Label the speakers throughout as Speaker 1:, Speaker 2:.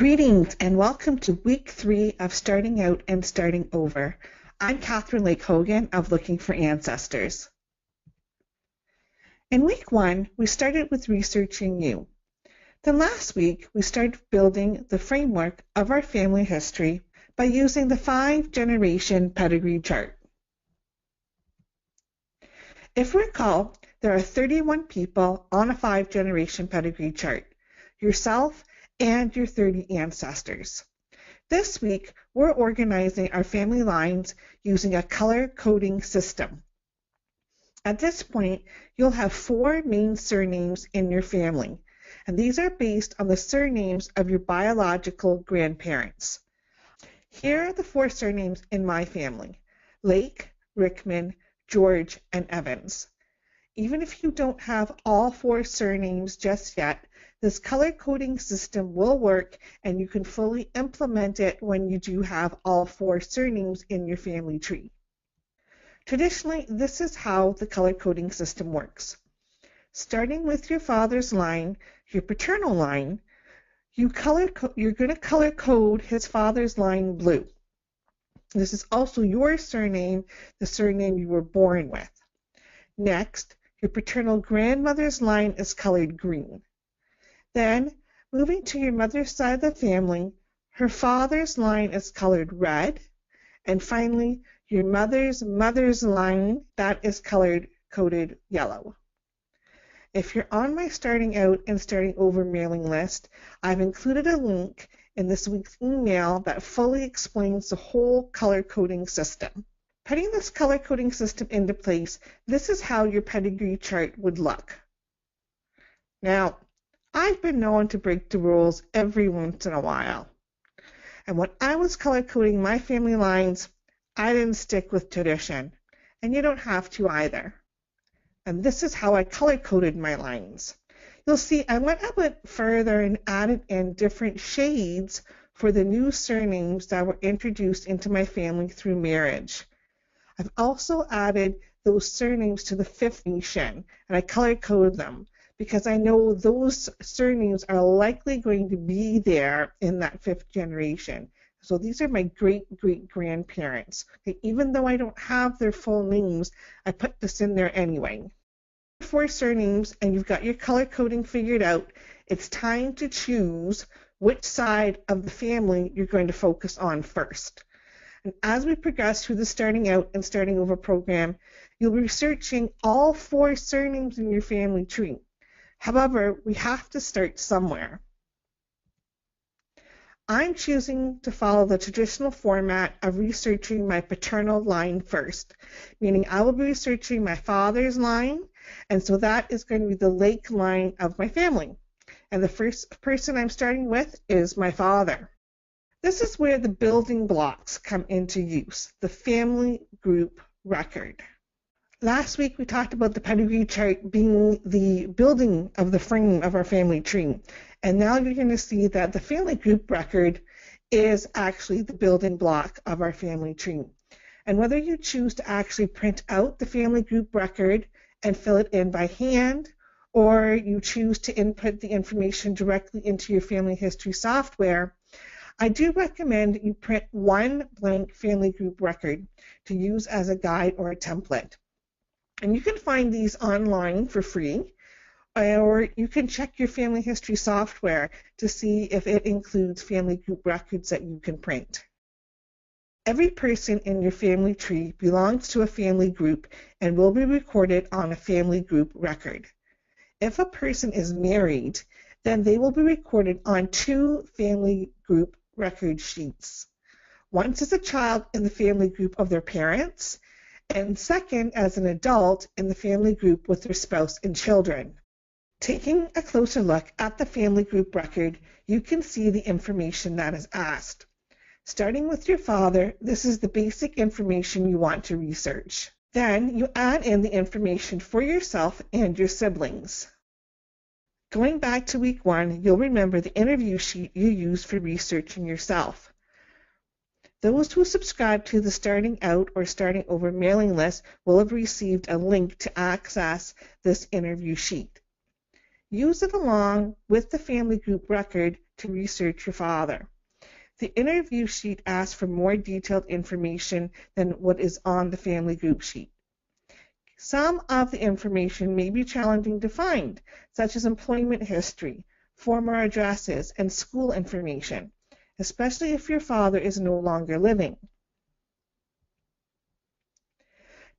Speaker 1: Greetings and welcome to week 3 of Starting Out and Starting Over. I'm Catherine Lake Hogan of Looking for Ancestors. In week 1, we started with researching you. Then last week, we started building the framework of our family history by using the 5-generation pedigree chart. If we recall, there are 31 people on a 5-generation pedigree chart. Yourself and your 30 ancestors. This week, we're organizing our family lines using a color coding system. At this point, you'll have 4 main surnames in your family, and these are based on the surnames of your biological grandparents. Here are the 4 surnames in my family: Lake, Rickman, George, and Evans. Even if you don't have all 4 surnames just yet, this color coding system will work and you can fully implement it when you do have all 4 surnames in your family tree. Traditionally, this is how the color coding system works. Starting with your father's line, your paternal line, you're going to color code his father's line blue. This is also your surname, the surname you were born with. Next, your paternal grandmother's line is colored green. Then, moving to your mother's side of the family, her father's line is colored red. And finally, your mother's line, that is coded yellow. If you're on my Starting Out and Starting Over mailing list, I've included a link in this week's email that fully explains the whole color coding system. Putting this color coding system into place, this is how your pedigree chart would look. Now, I've been known to break the rules every once in a while. And when I was color coding my family lines, I didn't stick with tradition. And you don't have to either. And this is how I color coded my lines. You'll see I went a bit further and added in different shades for the new surnames that were introduced into my family through marriage. I've also added those surnames to the 5th nation, and I color coded them, because I know those surnames are likely going to be there in that 5th generation. So these are my great-great-grandparents. Okay, even though I don't have their full names, I put this in there anyway. 4 surnames, and you've got your color coding figured out. It's time to choose which side of the family you're going to focus on first. And as we progress through the Starting Out and Starting Over program, you'll be researching all 4 surnames in your family tree. However, we have to start somewhere. I'm choosing to follow the traditional format of researching my paternal line first, meaning I will be researching my father's line, and so that is going to be the Lake line of my family. And the first person I'm starting with is my father. This is where the building blocks come into use, the family group record. Last week, we talked about the pedigree chart being the building of the frame of our family tree. And now you're going to see that the family group record is actually the building block of our family tree. And whether you choose to actually print out the family group record and fill it in by hand, or you choose to input the information directly into your family history software, I do recommend you print one blank family group record to use as a guide or a template. And you can find these online for free, or you can check your family history software to see if it includes family group records that you can print. Every person in your family tree belongs to a family group and will be recorded on a family group record. If a person is married, then they will be recorded on 2 family group record sheets. Once as a child in the family group of their parents, and second as an adult in the family group with their spouse and children. Taking a closer look at the family group record, you can see the information that is asked. Starting with your father, this is the basic information you want to research. Then you add in the information for yourself and your siblings. Going back to week 1, you'll remember the interview sheet you used for researching yourself. Those who subscribe to the Starting Out or Starting Over mailing list will have received a link to access this interview sheet. Use it along with the family group record to research your father. The interview sheet asks for more detailed information than what is on the family group sheet. Some of the information may be challenging to find, such as employment history, former addresses, and school information, especially if your father is no longer living.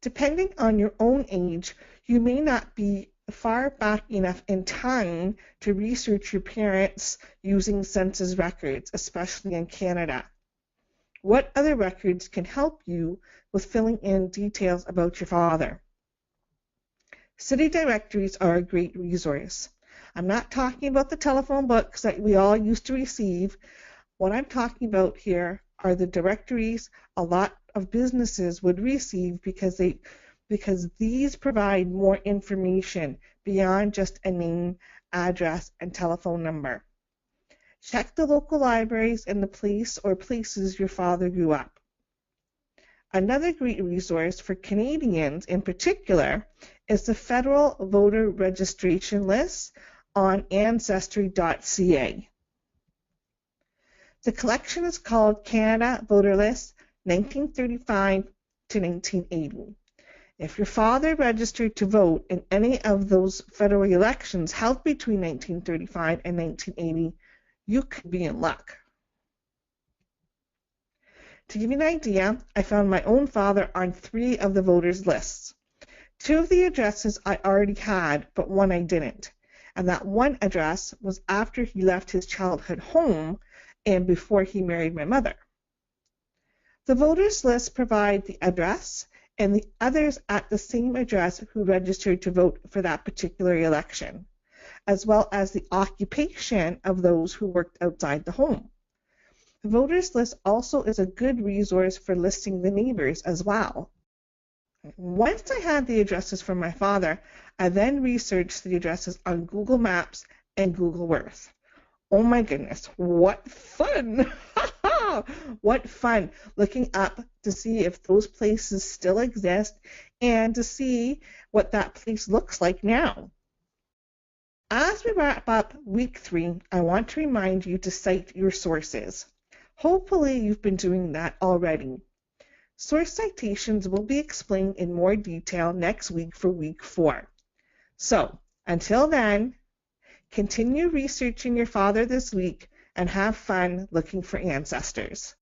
Speaker 1: Depending on your own age, you may not be far back enough in time to research your parents using census records, especially in Canada. What other records can help you with filling in details about your father? City directories are a great resource. I'm not talking about the telephone books that we all used to receive. What I'm talking about here are the directories a lot of businesses would receive because these provide more information beyond just a name, address, and telephone number. Check the local libraries in the place or places your father grew up. Another great resource for Canadians in particular is the Federal Voter Registration List on Ancestry.ca. The collection is called Canada Voter List 1935 to 1980. If your father registered to vote in any of those federal elections held between 1935 and 1980, you could be in luck. To give you an idea, I found my own father on 3 of the voters' lists. 2 of the addresses I already had, but 1 I didn't. And that 1 address was after he left his childhood home and before he married my mother. The voters' list provide the address and the others at the same address who registered to vote for that particular election, as well as the occupation of those who worked outside the home. The voters list also is a good resource for listing the neighbors as well. Once I had the addresses from my father, I then researched the addresses on Google Maps and Google Earth. Oh my goodness, what fun! What fun looking up to see if those places still exist and to see what that place looks like now. As we wrap up week 3, I want to remind you to cite your sources. Hopefully you've been doing that already. Source citations will be explained in more detail next week for week 4. So, until then, continue researching your father this week and have fun looking for ancestors.